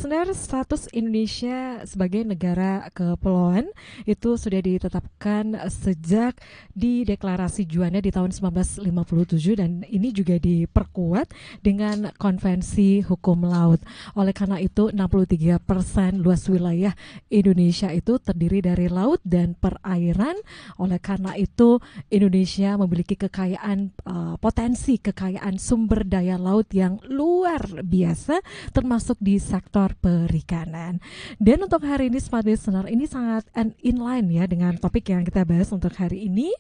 Sebenarnya status Indonesia sebagai negara kepulauan itu sudah ditetapkan sejak di deklarasi Juanda di tahun 1957 dan ini juga diperkuat dengan konvensi hukum laut. Oleh karena itu 63% luas wilayah Indonesia itu terdiri dari laut dan perairan. Oleh karena itu Indonesia memiliki kekayaan potensi kekayaan sumber daya laut yang luar biasa termasuk di sektor perikanan. Dan untuk hari ini Smart Listener ini sangat inline ya dengan topik yang kita bahas untuk hari ini.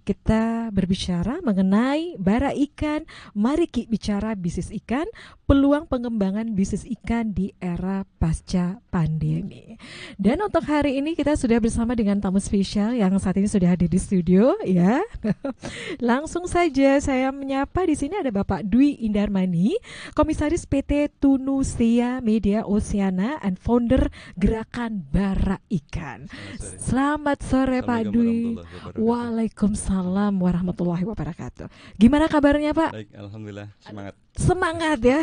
Kita berbicara mengenai bara ikan. Mari Ki bicara bisnis ikan, peluang pengembangan bisnis ikan di era pasca pandemi. Dan untuk hari ini kita sudah bersama dengan tamu spesial yang saat ini sudah hadir di studio ya. Langsung saja saya menyapa di sini ada Bapak Dwi Indarmani, Komisaris PT Tunisia Media Oceana and founder Gerakan Bara Ikan. Selamat sore. Selamat sore Pak Assalamualaikum Dwi. warahmatullahi wabarakatuh. Waalaikumsalam warahmatullahi wabarakatuh. Gimana kabarnya Pak? Baik, alhamdulillah, semangat. Semangat ya.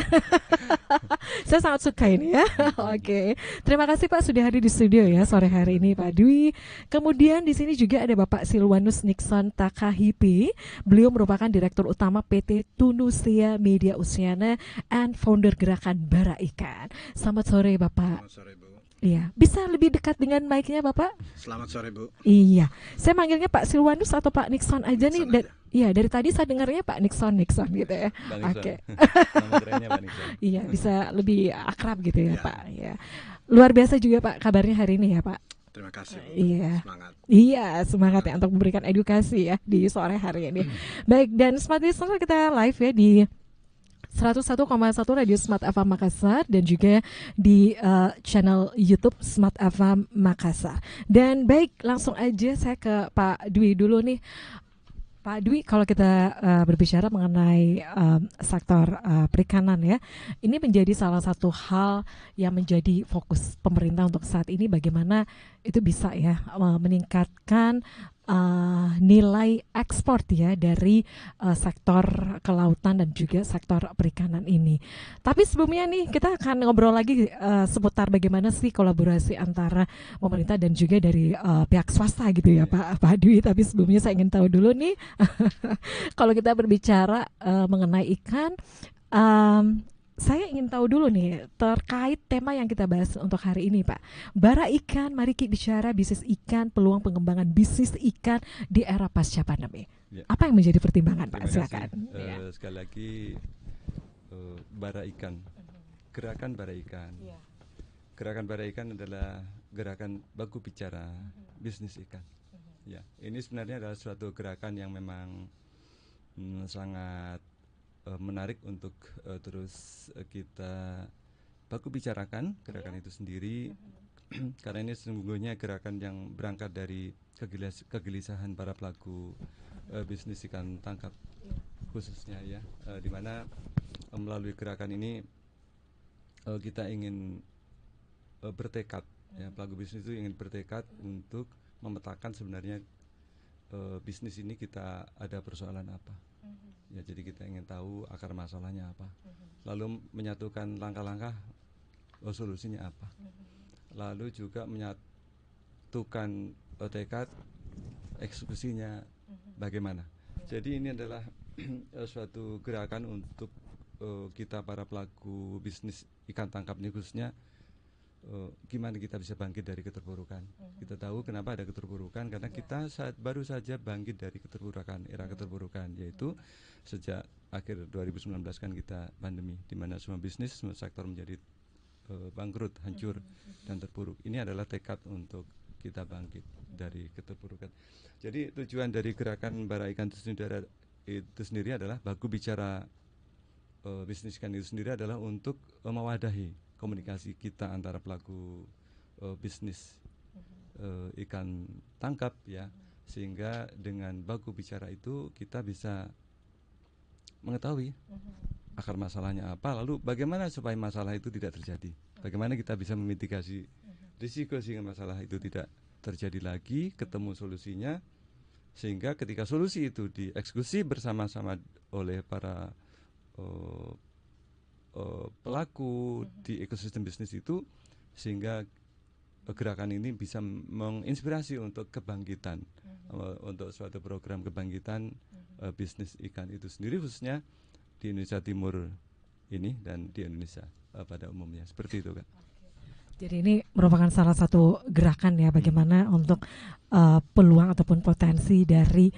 Saya sangat suka ini ya. Oke. Terima kasih Pak sudah hadir di studio ya sore hari ini Pak Dwi. Kemudian di sini juga ada Bapak Silwanus Nixon Takahipi. Beliau merupakan Direktur Utama PT Tunisia Media Oceana and founder Gerakan Bara Ikan. Selamat sore Bapak. Selamat sore Bu. Iya, bisa lebih dekat dengan mic-nya Bapak? Selamat sore Bu. Iya, saya manggilnya Pak Silwanus atau Pak Nixon aja nih. Nixon aja. Iya, dari tadi saya dengarnya Pak Nixon gitu ya. Bang Nixon. Oke. Nama kerennya Bang Nixon. Iya, bisa lebih akrab gitu ya Ya. Pak. Ya. Luar biasa juga Pak kabarnya hari ini ya Pak. Terima kasih Bu. Iya. Semangat. Iya, semangat ya untuk memberikan edukasi ya di sore hari ini. Baik, dan Smart Listener kita live ya di 101,1 Radio Smart FM Makassar dan juga di channel YouTube Smart FM Makassar. Dan baik, langsung aja saya ke Pak Dwi dulu nih. Pak Dwi, kalau kita berbicara mengenai sektor perikanan ya, ini menjadi salah satu hal yang menjadi fokus pemerintah untuk saat ini. Bagaimana itu bisa ya meningkatkan nilai ekspor ya dari sektor kelautan dan juga sektor perikanan ini. Tapi sebelumnya nih kita akan ngobrol lagi seputar bagaimana sih kolaborasi antara pemerintah dan juga dari pihak swasta gitu ya Pak Dwi. Tapi sebelumnya saya ingin tahu dulu nih kalau kita berbicara mengenai ikan, saya ingin tahu dulu nih terkait tema yang kita bahas untuk hari ini Pak. Bara ikan, mari kita bicara bisnis ikan, peluang pengembangan bisnis ikan di era pasca pandemi. Ya. Apa yang menjadi pertimbangan Pak? Terima Silakan. kasih. Ya. Sekali lagi bara ikan. Gerakan bara ikan. Gerakan bara ikan adalah gerakan baku bicara bisnis ikan. Ya, ini sebenarnya adalah suatu gerakan yang memang sangat menarik untuk terus kita baku bicarakan gerakan itu sendiri karena ini sesungguhnya gerakan yang berangkat dari kegelisahan para pelaku bisnis ikan tangkap khususnya ya, di mana melalui gerakan ini kita ingin bertekad ya, pelaku bisnis itu ingin bertekad untuk memetakan sebenarnya bisnis ini kita ada persoalan apa. Ya, jadi kita ingin tahu akar masalahnya apa, lalu menyatukan langkah-langkah solusinya apa, lalu juga menyatukan tekad eksekusinya bagaimana. Jadi ini adalah suatu gerakan untuk kita para pelaku bisnis ikan tangkap ini khususnya gimana kita bisa bangkit dari keterpurukan. Kita tahu kenapa ada keterpurukan karena kita baru saja bangkit dari keterpurukan, era keterpurukan, yaitu sejak akhir 2019 kan kita pandemi, di mana semua bisnis, semua sektor menjadi bangkrut, hancur dan terpuruk. Ini adalah tekad untuk kita bangkit dari keterpurukan. Jadi tujuan dari gerakan bara ikan itu sendiri adalah baku bicara bisnis ikan itu sendiri adalah untuk mewadahi komunikasi kita antara pelaku bisnis ikan tangkap ya, sehingga dengan baku bicara itu kita bisa mengetahui akar masalahnya apa, lalu bagaimana supaya masalah itu tidak terjadi, bagaimana kita bisa memitigasi risiko sehingga masalah itu tidak terjadi lagi, ketemu solusinya, sehingga ketika solusi itu dieksekusi bersama-sama oleh para pelaku di ekosistem bisnis itu, sehingga gerakan ini bisa menginspirasi untuk kebangkitan, untuk suatu program kebangkitan bisnis ikan itu sendiri, khususnya di Indonesia Timur ini dan di Indonesia pada umumnya, seperti itu, Kak. Jadi ini merupakan salah satu gerakan ya, bagaimana untuk peluang ataupun potensi dari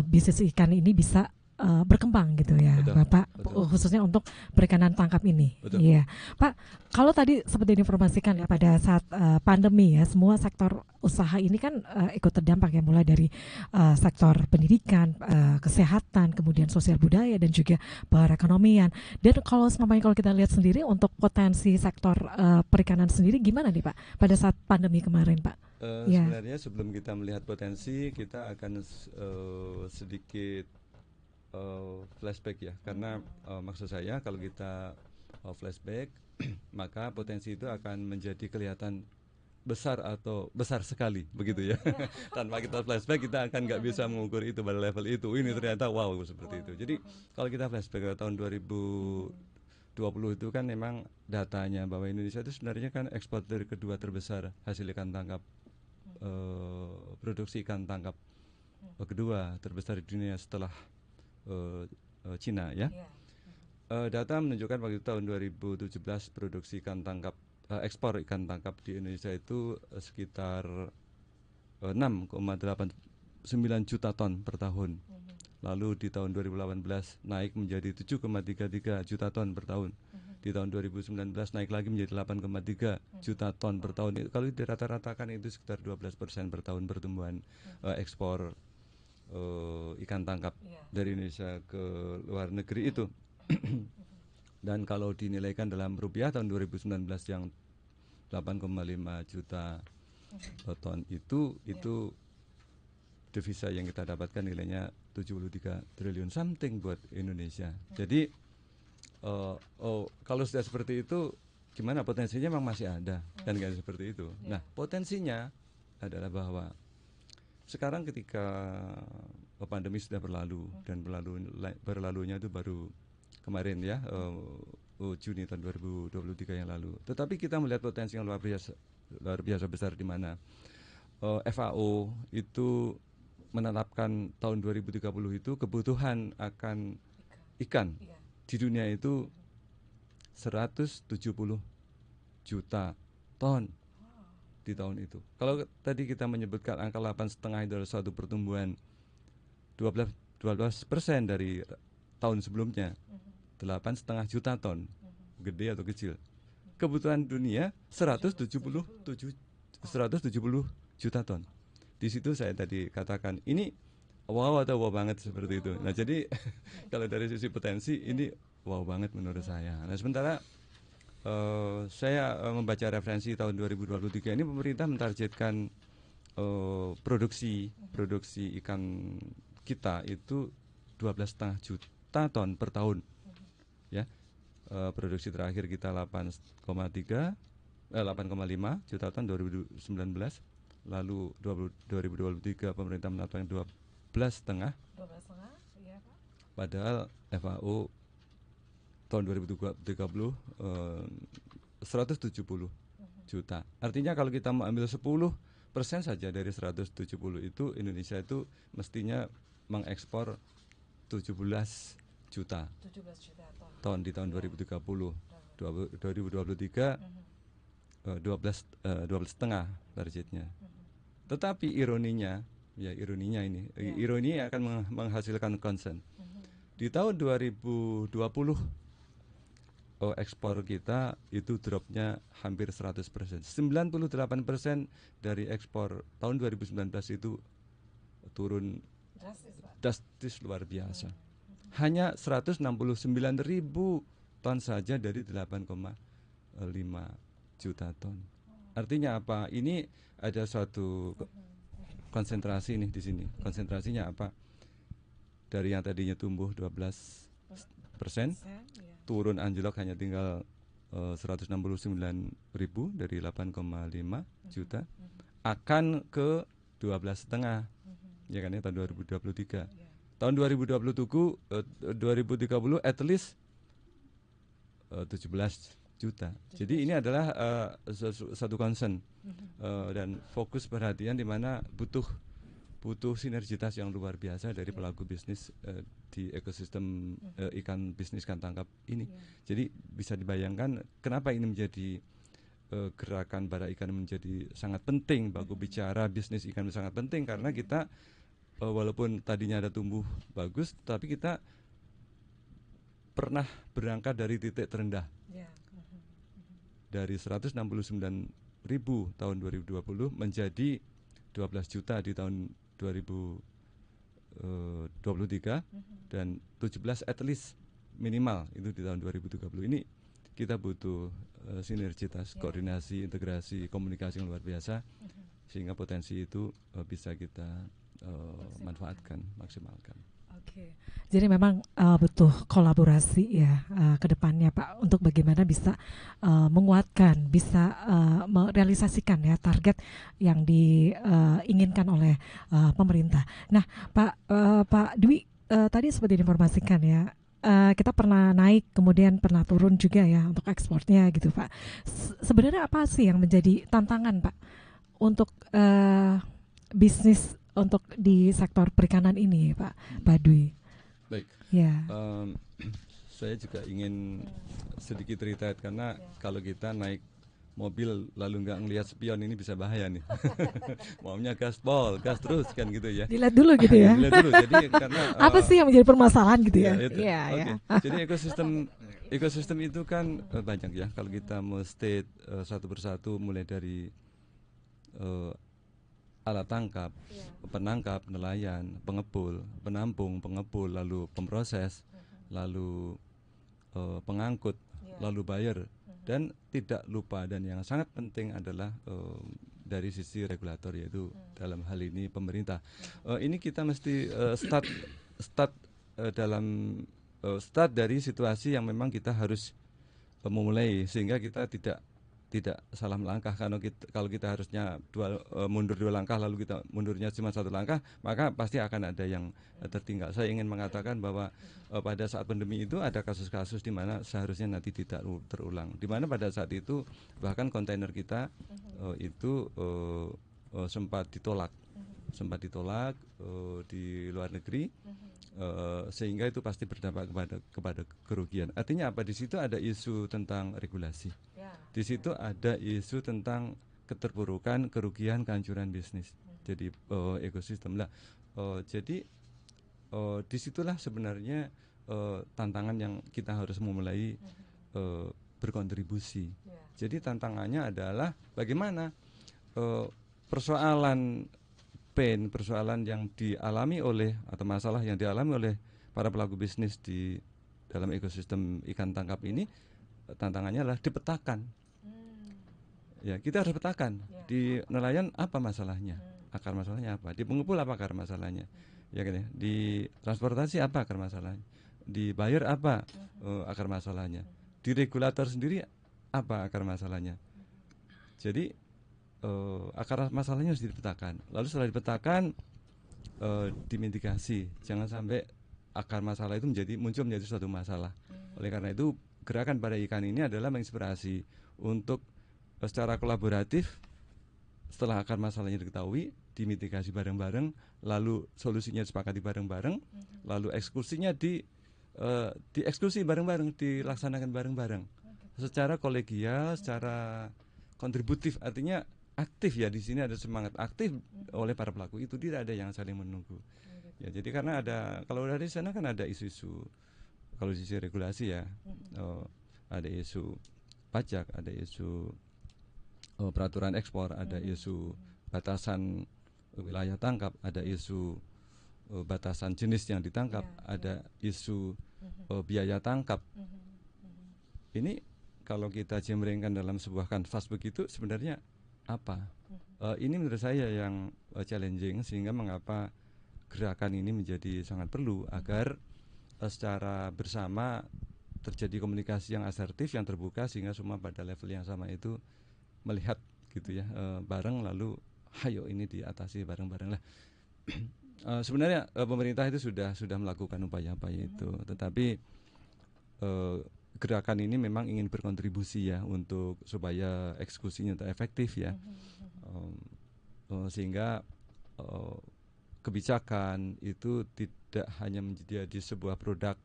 bisnis ikan ini bisa berkembang gitu ya, Betul, Bapak, betul. khususnya untuk perikanan tangkap ini. Betul. Iya, Pak. Kalau tadi seperti diinformasikan ya, pada saat pandemi ya, semua sektor usaha ini kan ikut terdampak ya, mulai dari sektor pendidikan, kesehatan, kemudian sosial budaya dan juga perekonomian. Dan kalau kita lihat sendiri untuk potensi sektor perikanan sendiri gimana nih, Pak, pada saat pandemi kemarin, Pak? Ya. Sebenarnya sebelum kita melihat potensi, kita akan sedikit flashback ya, karena maksud saya kalau kita flashback maka potensi itu akan menjadi kelihatan besar atau besar sekali begitu ya. Tanpa kita flashback kita akan nggak bisa mengukur itu pada level itu. Ini ternyata wow seperti itu. Jadi kalau kita flashback ke tahun 2020 itu kan memang datanya bahwa Indonesia itu sebenarnya kan eksportir kedua terbesar hasil ikan tangkap, produksi ikan tangkap kedua terbesar di dunia setelah Cina ya. Data menunjukkan waktu tahun 2017 produksi ikan tangkap, ekspor ikan tangkap di Indonesia itu sekitar 6,89 juta ton per tahun. Lalu di tahun 2018 naik menjadi 7,33 juta ton per tahun. Di tahun 2019 naik lagi menjadi 8,3 juta ton per tahun. Kalau dirata-ratakan itu sekitar 12% per tahun pertumbuhan ekspor ikan tangkap dari Indonesia ke luar negeri itu. Dan kalau dinilaikan dalam rupiah tahun 2019 yang 8,5 juta ton itu devisa yang kita dapatkan nilainya 73 triliun something buat Indonesia. Jadi kalau sudah seperti itu gimana, potensinya memang masih ada dan kayak seperti itu. Nah, potensinya adalah bahwa sekarang ketika pandemi sudah berlalu dan berlalunya itu baru kemarin ya, Juni tahun 2023 yang lalu. Tetapi kita melihat potensi yang luar biasa besar, di mana FAO itu menetapkan tahun 2030 itu kebutuhan akan ikan di dunia itu 170 juta ton di tahun itu. Kalau tadi kita menyebutkan angka 8,5 itu adalah suatu pertumbuhan 12% dari tahun sebelumnya, 8,5 juta ton, gede atau kecil. Kebutuhan dunia 170 juta ton. Di situ saya tadi katakan ini wow atau wow banget seperti itu. Nah, jadi kalau dari sisi potensi ini wow banget menurut saya. Nah, sementara saya membaca referensi tahun 2023 ini, pemerintah mentargetkan produksi ikan kita itu 12,5 juta ton per tahun ya. Produksi terakhir kita 8,5 juta ton 2019, lalu 2023 pemerintah menetapkan 12,5, padahal FAO tahun 2030 170 juta. Artinya kalau kita mengambil 10% saja dari 170 itu, Indonesia itu mestinya mengekspor 17 juta ton di tahun 2030. 2023 12,5 targetnya. Tetapi ironinya akan menghasilkan concern. Di tahun 2020 ekspor kita itu dropnya hampir 100%. 98% dari ekspor tahun 2019 itu turun drastis luar biasa. Hanya 169.000 ton saja dari 8,5 juta ton. Artinya apa? Ini ada suatu konsentrasi nih di sini. Konsentrasinya apa? Dari yang tadinya tumbuh 12%, turun anjlok hanya tinggal 169.000 dari 8,5 juta, akan ke 12,5 ya kan ya, tahun 2023. Tahun 2030 at least 17 juta. Jadi ini adalah satu concern dan fokus perhatian di mana butuh sinergitas yang luar biasa dari pelaku bisnis di ekosistem ikan bisnis ikan tangkap ini. Jadi bisa dibayangkan kenapa ini menjadi gerakan bara ikan menjadi sangat penting. Baku bicara bisnis ikan sangat penting karena kita walaupun tadinya ada tumbuh bagus, tapi kita pernah berangkat dari titik terendah. Dari 169.000 tahun 2020 menjadi 12 juta di tahun 2023 dan 17 at least minimal itu di tahun 2030. Ini kita butuh sinergitas, koordinasi, integrasi, komunikasi yang luar biasa sehingga potensi itu bisa kita manfaatkan, maksimalkan. Oke, jadi memang butuh kolaborasi ya ke depannya Pak untuk bagaimana bisa menguatkan, bisa merealisasikan ya target yang diinginkan oleh pemerintah. Nah, Pak Dwi tadi seperti diinformasikan ya. Kita pernah naik, kemudian pernah turun juga ya untuk ekspornya gitu Pak. Sebenarnya apa sih yang menjadi tantangan Pak untuk bisnis untuk di sektor perikanan ini Pak Dwi? Baik. Ya. Saya juga ingin sedikit cerita karena kalau kita naik mobil lalu nggak ngelihat spion ini bisa bahaya nih. Maunya gaspol, gas terus kan gitu ya. Dilihat dulu gitu ya. Dilihat dulu. Jadi karena apa sih yang menjadi permasalahan gitu ya? Iya. Okay. Jadi ekosistem itu kan banyak ya. Kalau kita mau state satu persatu mulai dari alat tangkap, penangkap, nelayan, pengepul, penampung, pengepul, lalu pemproses, lalu pengangkut, lalu buyer, dan tidak lupa dan yang sangat penting adalah dari sisi regulator yaitu dalam hal ini pemerintah. Ini kita mesti start dari situasi yang memang kita harus memulai sehingga kita tidak salah melangkah. Kalau kita harusnya mundur 2 langkah lalu kita mundurnya cuma 1 langkah, maka pasti akan ada yang tertinggal. Saya ingin mengatakan bahwa pada saat pandemi itu ada kasus-kasus di mana seharusnya nanti tidak terulang. Di mana pada saat itu bahkan kontainer kita itu sempat ditolak di luar negeri. Sehingga itu pasti berdampak kepada kerugian. Artinya apa? Di situ ada isu tentang regulasi. Di situ ada isu tentang keterpurukan, kerugian, kehancuran bisnis. Jadi ekosistem lah. Jadi disitulah sebenarnya tantangan yang kita harus memulai berkontribusi. Jadi tantangannya adalah bagaimana persoalan yang dialami oleh atau masalah yang dialami oleh para pelaku bisnis di dalam ekosistem ikan tangkap ini, tantangannya adalah dipetakan. Ya, kita harus petakan di nelayan apa masalahnya, akar masalahnya apa, di pengepul apa akar masalahnya, ya kan ya, di transportasi apa akar masalahnya, di buyer apa akar masalahnya, di regulator sendiri apa akar masalahnya. Jadi akar masalahnya harus dipetakan. Lalu setelah dipetakan dimitigasi. Jangan sampai akar masalah itu muncul menjadi suatu masalah. Oleh karena itu gerakan pada ikan ini adalah menginspirasi untuk secara kolaboratif setelah akar masalahnya diketahui, dimitigasi bareng-bareng, lalu solusinya disepakati bareng-bareng, lalu eksekusinya dieksekusi bareng-bareng, dilaksanakan bareng-bareng. Secara kolegial, secara kontributif, artinya aktif ya. Di sini ada semangat aktif oleh para pelaku itu, tidak ada yang saling menunggu. Ya, jadi karena kalau dari sana kan ada isu-isu, kalau di sisi regulasi ya, ada isu pajak, ada isu peraturan ekspor, ada isu batasan wilayah tangkap, ada isu batasan jenis yang ditangkap, ada isu biaya tangkap. Ini kalau kita jembrengkan dalam sebuah kanvas begitu sebenarnya apa? Ini menurut saya yang challenging, sehingga mengapa gerakan ini menjadi sangat perlu agar secara bersama terjadi komunikasi yang asertif, yang terbuka, sehingga semua pada level yang sama itu melihat gitu ya, bareng, lalu hayo ini diatasi bareng-bareng lah. Sebenarnya pemerintah itu sudah melakukan upaya-upaya itu, tetapi gerakan ini memang ingin berkontribusi ya untuk supaya eksekusinya efektif ya. Sehingga kebijakan itu tidak hanya menjadi sebuah produk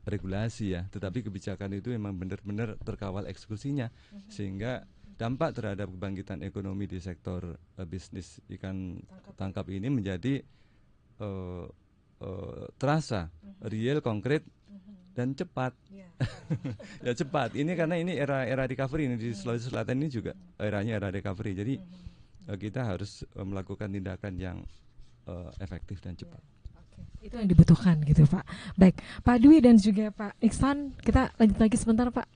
regulasi ya, tetapi kebijakan itu memang benar-benar terkawal eksekusinya, sehingga dampak terhadap kebangkitan ekonomi di sektor bisnis ikan tangkap ini menjadi terasa, real, konkret, dan cepat. Ya cepat. Ini karena ini era recovery ini di Sulawesi Selatan ini juga era recovery. Jadi kita harus melakukan tindakan yang efektif dan cepat. Itu yang dibutuhkan gitu Pak. Baik, Pak Dwi dan juga Pak Iksan, kita lanjut lagi sebentar Pak.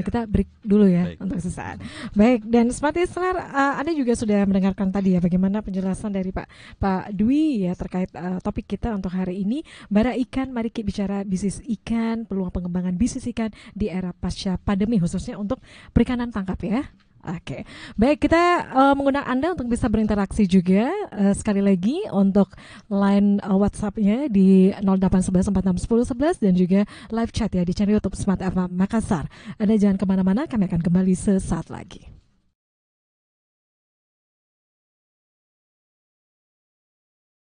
Kita break dulu ya. Baik. Untuk sesaat. Baik, dan Smart Listener, Anda juga sudah mendengarkan tadi ya bagaimana penjelasan dari Pak Dwi ya terkait topik kita untuk hari ini, bara ikan. Mari kita bicara bisnis ikan, peluang pengembangan bisnis ikan di era pasca pandemi khususnya untuk perikanan tangkap ya. Oke, baik, kita mengundang Anda untuk bisa berinteraksi juga sekali lagi untuk line WhatsApp-nya di 0811461011 dan juga live chat ya di channel YouTube Smart FM Makassar. Anda jangan kemana-mana, kami akan kembali sesaat lagi.